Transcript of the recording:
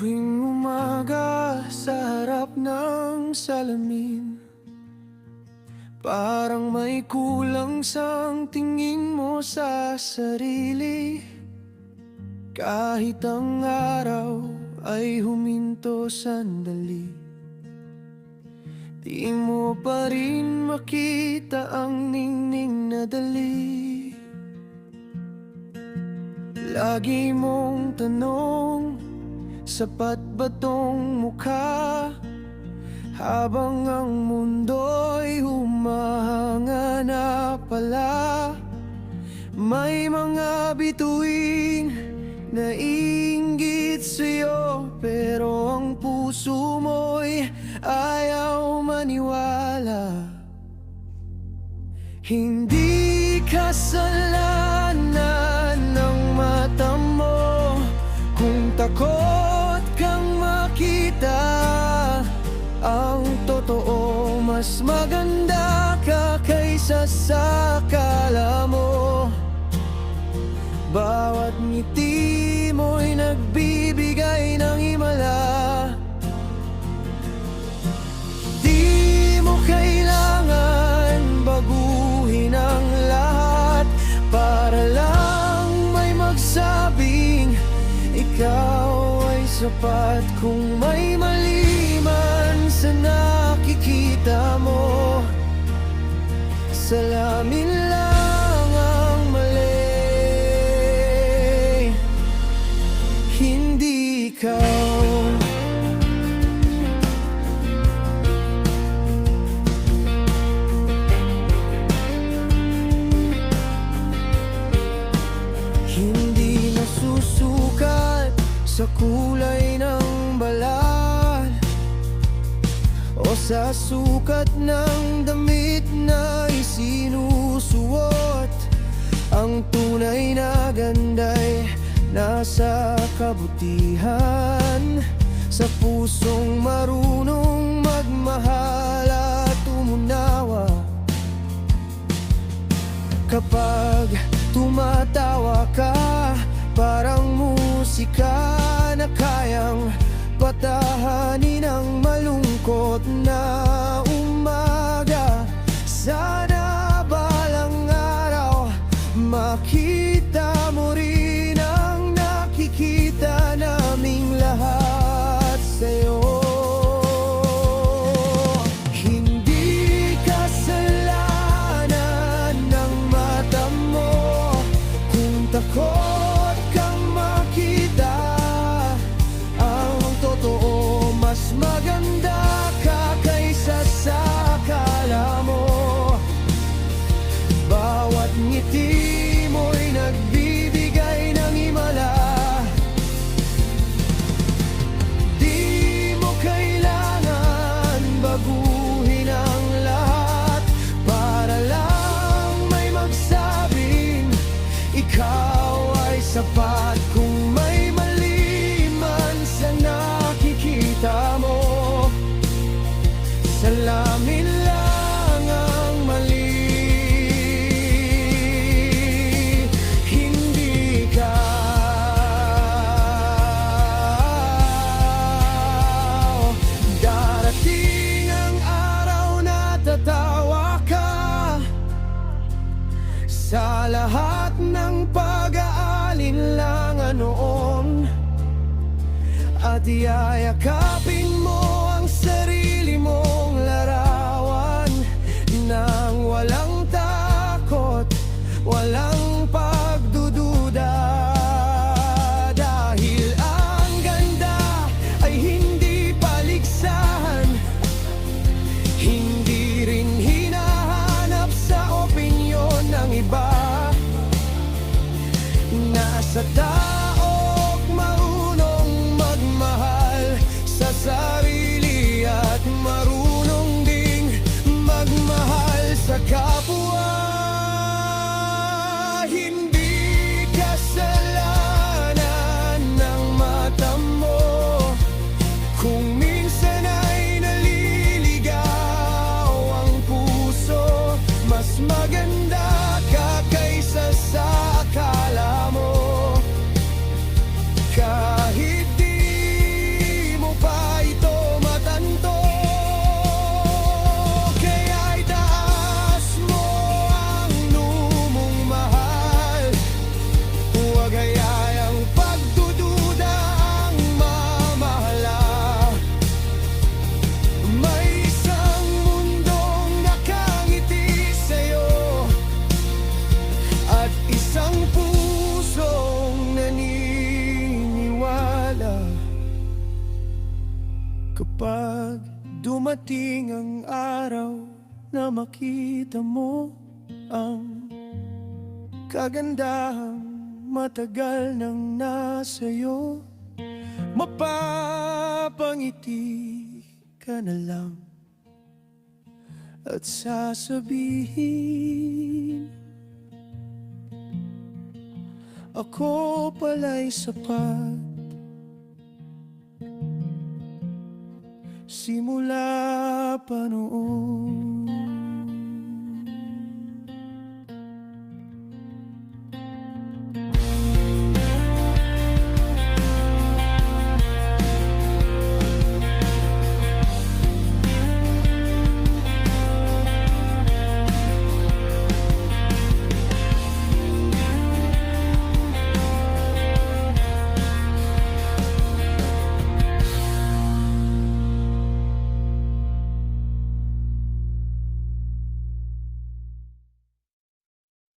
Tuwing umaga sa harap ng salamin, parang may kulang sang tingin mo sa sarili. Kahit ang araw ay huminto sandali, di mo pa rin makita ang ningning na dali. Lagi mong tanong, sapat ba tong mukha? Habang ang mundo'y humahanga na pala, may mga bituin na inggit sa'yo, pero ang puso mo'y ayaw maniwala. Hindi kasalanan ng mata mo kung takot kang makita ang totoo. Mas maganda ka kaysa sa akala mo. Bawat ngiti mo'y nagbibigay ng himala. Di mo kailangan baguhin ang lahat para lang may magsabing ikaw ay sapat. Kung may mali man sa nakikita mo, salamin lang ang mali, hindi ikaw. Hindi nasusukat sa kulay ng balat o sa sukat ng damit na isinusuot. Ang tunay na ganda'y nasa kabutihan, sa pusong marunong magmahal at umunawa. Kapag tumatawa ka, parang musika na kayang patahanin ang malungkot na umaga. Sana balang araw makita mo rin ang nakikita naming lahat sa'yo. Hindi kasalanan ng mata mo kung takot kang makita ang totoo. Mas maganda ka kaysa sa akala mo. Bawat ngiti mo'y nagbibigay ng himala. Di mo kailangan baguhin ang lahat para lang may magsabing ikaw ay sapat. Kung may mali man sa nakikita mo, salamin lang ang mali, hindi ikaw. Darating ang araw na tatawa ka sa lahat ng pag-aalinlangan noon, at iyayakapin mo ang sarili mong larawan nang walang takot, walang pagdududa. Dahil ang ganda ay hindi paligsahan, hindi rin hinahanap sa opinyon ng iba. Nasa tao'ng marunong magmahal sa sarili at marunong ding magmahal sa kapwa. Hindi kasalanan ng mata mo kung minsan ay naliligaw ang puso. Mas maganda ka kaysa sa akala mo. dumating ang araw na makita mo ang kagandahang matagal nang nasa'yo. Mapapangiti ka na lang at sasabihin, ako pala'y sapat. Simula pa noon.